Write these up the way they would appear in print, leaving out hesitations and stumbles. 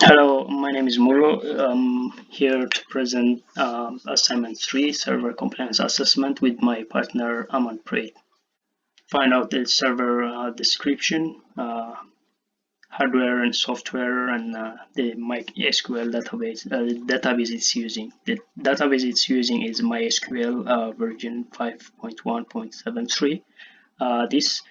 Hello, my name is Muro. I'm here to present assignment 3, server compliance assessment with my partner Aman Pray. Find out the server description, hardware and software, and the MySQL database it's using. The database it's using is MySQL version 5.1.73. This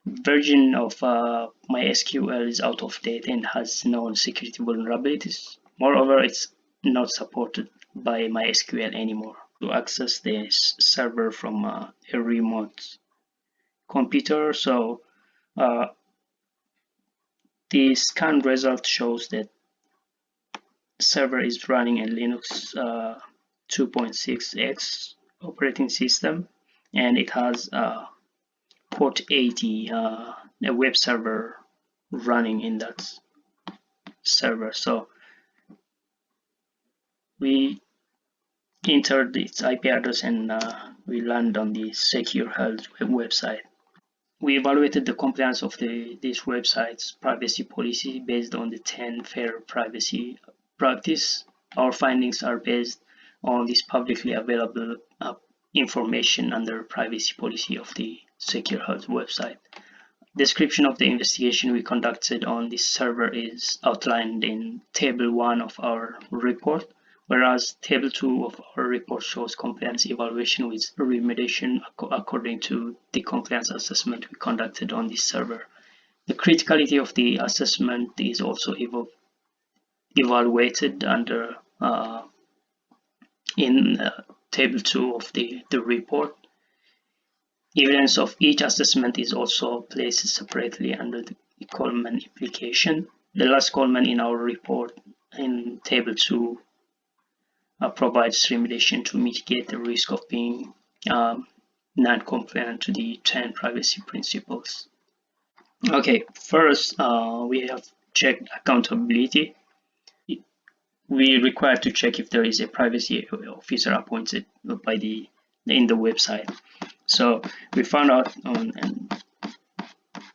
version of MySQL is out of date and has known security vulnerabilities. Moreover, it's not supported by MySQL anymore. To access this server from a remote computer, so uh, the scan result shows that server is running a Linux 2.6x operating system, and it has port 80, a web server running in that server. So we entered its IP address and we land on the Secure Health website. We evaluated the compliance of this website's privacy policy based on the 10 fair privacy practice. Our findings are based on this publicly available information under privacy policy of the Secure Health website. Description of the investigation we conducted on this server is outlined in Table 1 of our report, whereas Table 2 of our report shows compliance evaluation with remediation according to the compliance assessment we conducted on this server. The criticality of the assessment is also evaluated under in Table 2 of the report. Evidence of each assessment is also placed separately under the Coleman implication. The last Coleman in our report in Table 2 provides remediation to mitigate the risk of being non-compliant to the 10 privacy principles. Okay, first we have checked accountability. We require to check if there is a privacy officer appointed by in the website. So we found out on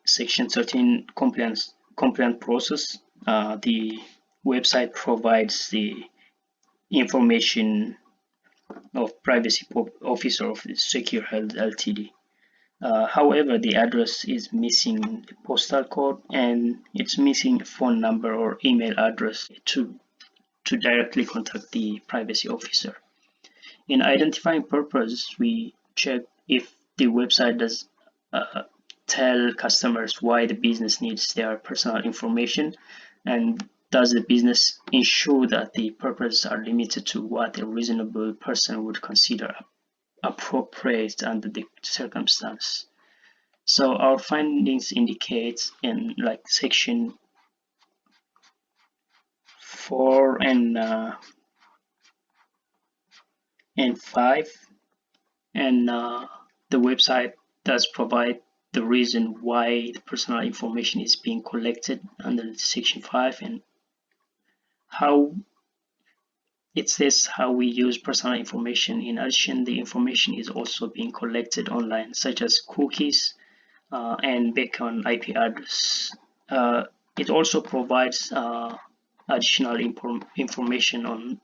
Section 13 compliant process, the website provides the information of privacy officer of Secure Health Ltd. However, the address is missing the postal code and it's missing a phone number or email address to directly contact the privacy officer. In identifying purpose, we check if the website does tell customers why the business needs their personal information, and does the business ensure that the purposes are limited to what a reasonable person would consider appropriate under the circumstance. So our findings indicate in like section 4 and 5, and the website does provide the reason why the personal information is being collected under section 5, and how it says how we use personal information. In addition, the information is also being collected online, such as cookies and beacon IP address. It also provides additional information on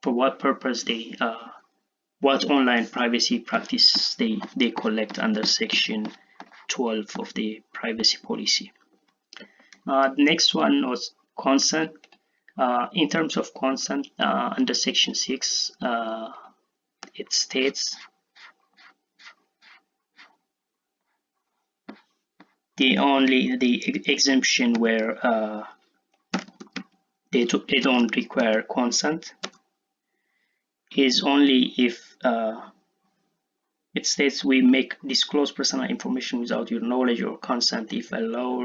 for what purpose what online privacy practice they collect under section 12 of the privacy policy. The next one was consent. In terms of consent, under section 6, it states the exemption where they don't require consent is only if it states we make disclose personal information without your knowledge or consent if a law,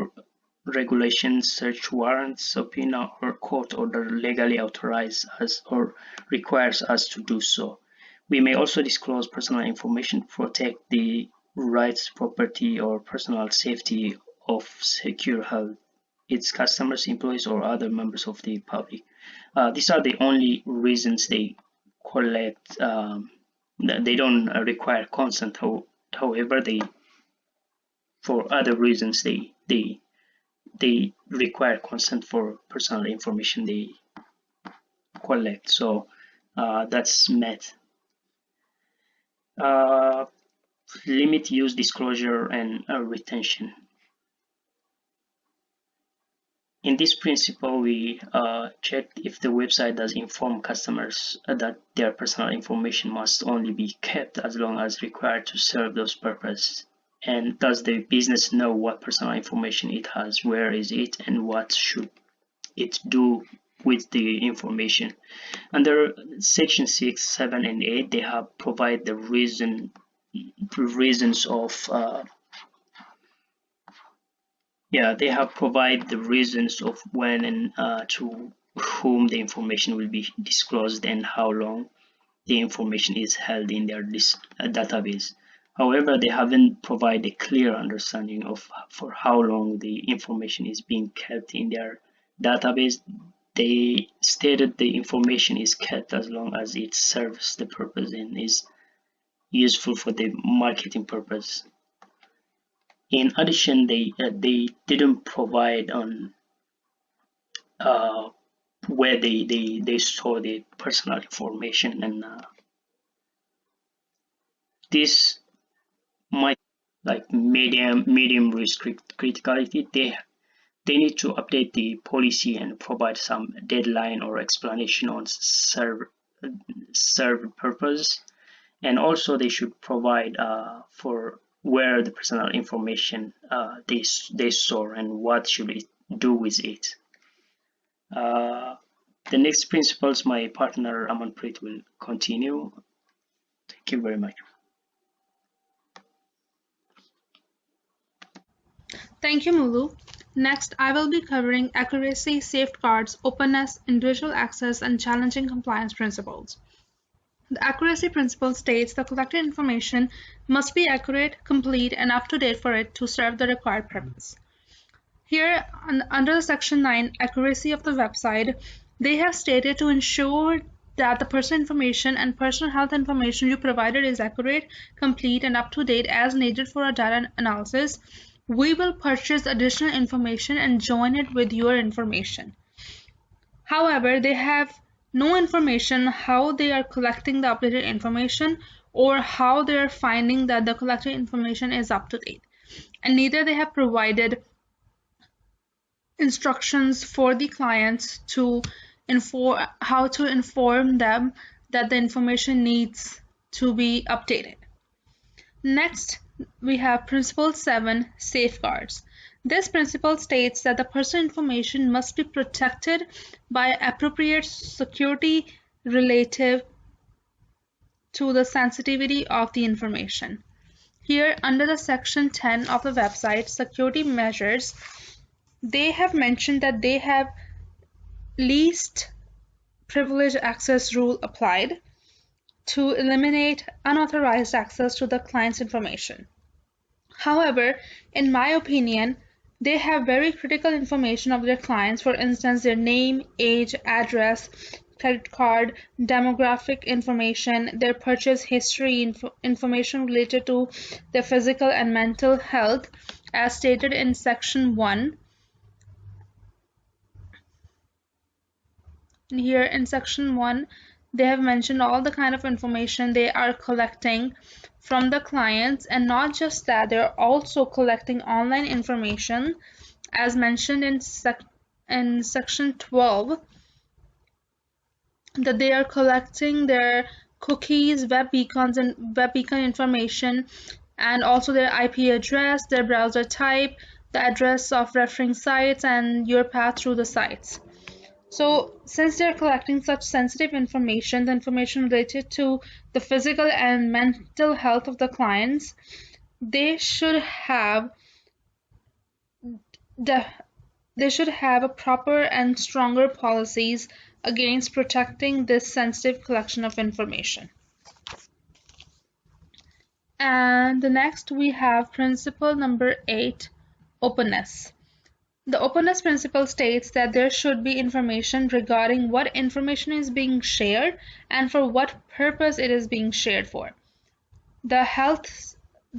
regulation, search warrant, subpoena, or court order legally authorizes us or requires us to do so. We may also disclose personal information to protect the rights, property, or personal safety of Secure Health, its customers, employees, or other members of the public. These are the only reasons they collect. They don't require consent. However, they for other reasons they they require consent for personal information they collect. So that's met. Limit use disclosure and retention. In this principle, we checked if the website does inform customers that their personal information must only be kept as long as required to serve those purposes. And does the business know what personal information it has, where is it, and what should it do with the information? Under section 6, 7, and 8, they have provided the reasons of they have provided the reasons of when and to whom the information will be disclosed and how long the information is held in their database. However, they haven't provided a clear understanding of for how long the information is being kept in their database. They stated the information is kept as long as it serves the purpose and is useful for the marketing purpose. In addition, they didn't provide on where they store the personal information, and this might like medium risk criticality. They need to update the policy and provide some deadline or explanation on serve purpose, and also they should provide for where the personal information they store and what should it do with it. The next principles my partner Amanpreet will continue. Thank you very much. Thank you, Mulu. Next, I will be covering accuracy, safeguards, openness, individual access, and challenging compliance principles. The accuracy principle states the collected information must be accurate, complete, and up-to-date for it to serve the required purpose. Here, under Section 9, accuracy of the website, they have stated to ensure that the personal information and personal health information you provided is accurate, complete, and up-to-date as needed for a data analysis. We will purchase additional information and join it with your information. However, they have no information how they are collecting the updated information or how they are finding that the collected information is up to date. And neither they have provided instructions for the clients to how to inform them that the information needs to be updated. Next, we have Principle 7, Safeguards. This principle states that the personal information must be protected by appropriate security relative to the sensitivity of the information. Here, under the Section 10 of the website, Security Measures, they have mentioned that they have least privilege access rule applied to eliminate unauthorized access to the client's information. However, in my opinion, they have very critical information of their clients, for instance, their name, age, address, credit card, demographic information, their purchase history, information related to their physical and mental health, as stated in Section 1. And here in Section 1, they have mentioned all the kind of information they are collecting from the clients, and not just that, they're also collecting online information as mentioned in Section 12, that they are collecting their cookies, web beacons, and web beacon information, and also their IP address, their browser type, the address of referring sites, and your path through the sites. So since they're collecting such sensitive information, the information related to the physical and mental health of the clients, they should have a proper and stronger policies against protecting this sensitive collection of information. And the next we have principle number 8, openness. The openness principle states that there should be information regarding what information is being shared and for what purpose it is being shared for. The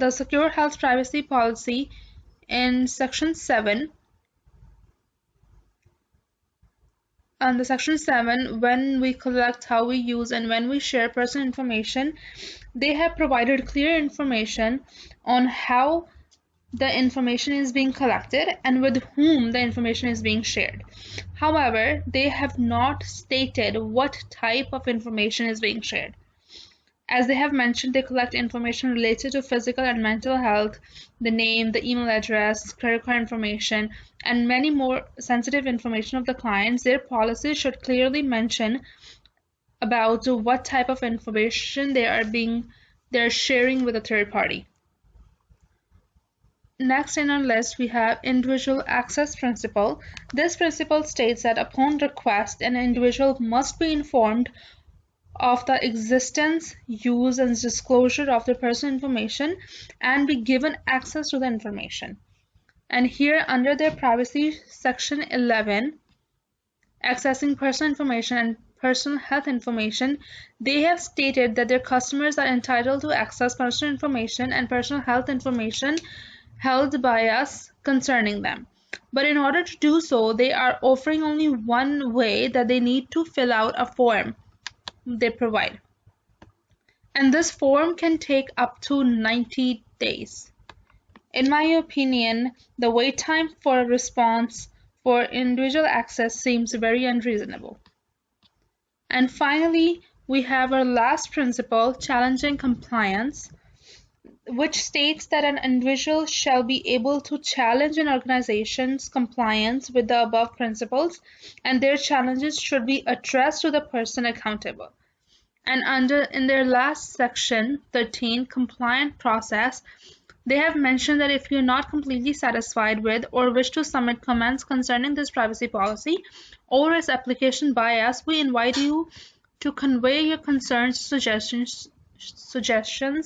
Secure Health Privacy Policy in Section 7 under section 7, when we collect, how we use, and when we share personal information, they have provided clear information on how the information is being collected and with whom the information is being shared. However, they have not stated what type of information is being shared. As they have mentioned, they collect information related to physical and mental health, the name, the email address, credit card information, and many more sensitive information of the clients. Their policy should clearly mention about what type of information they're sharing with a third party. Next in our list, we have individual access principle. This principle states that upon request, an individual must be informed of the existence, use, and disclosure of their personal information and be given access to the information. And here under their privacy section 11, accessing personal information and personal health information, they have stated that their customers are entitled to access personal information and personal health information held by us concerning them. But in order to do so, they are offering only one way, that they need to fill out a form they provide. And this form can take up to 90 days. In my opinion, the wait time for a response for individual access seems very unreasonable. And finally, we have our last principle, challenging compliance, which states that an individual shall be able to challenge an organization's compliance with the above principles, and their challenges should be addressed to the person accountable. And in their last section, 13, compliant process, they have mentioned that if you're not completely satisfied with or wish to submit comments concerning this privacy policy or its application by us, we invite you to convey your concerns, suggestions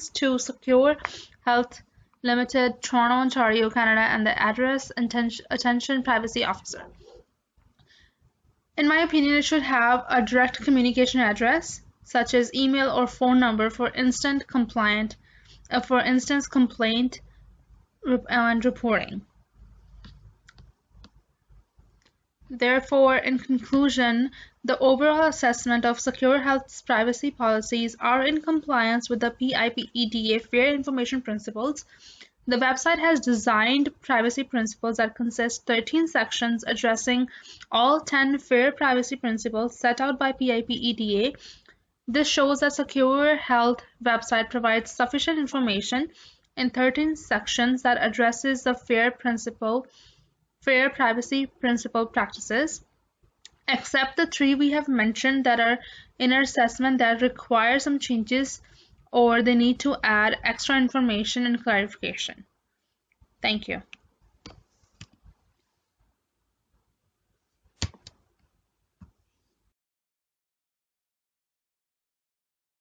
to Secure Health Limited, Toronto, Ontario, Canada, and the address Attention Privacy Officer. In my opinion, it should have a direct communication address, such as email or phone number for instant complaint and reporting. Therefore, in conclusion, the overall assessment of Secure Health's privacy policies are in compliance with the PIPEDA Fair Information Principles. The website has designed privacy principles that consist 13 sections addressing all 10 fair privacy principles set out by PIPEDA. This shows that Secure Health website provides sufficient information in 13 sections that addresses the fair privacy principle practices, except the 3 we have mentioned that are in our assessment that require some changes or they need to add extra information and clarification. Thank you.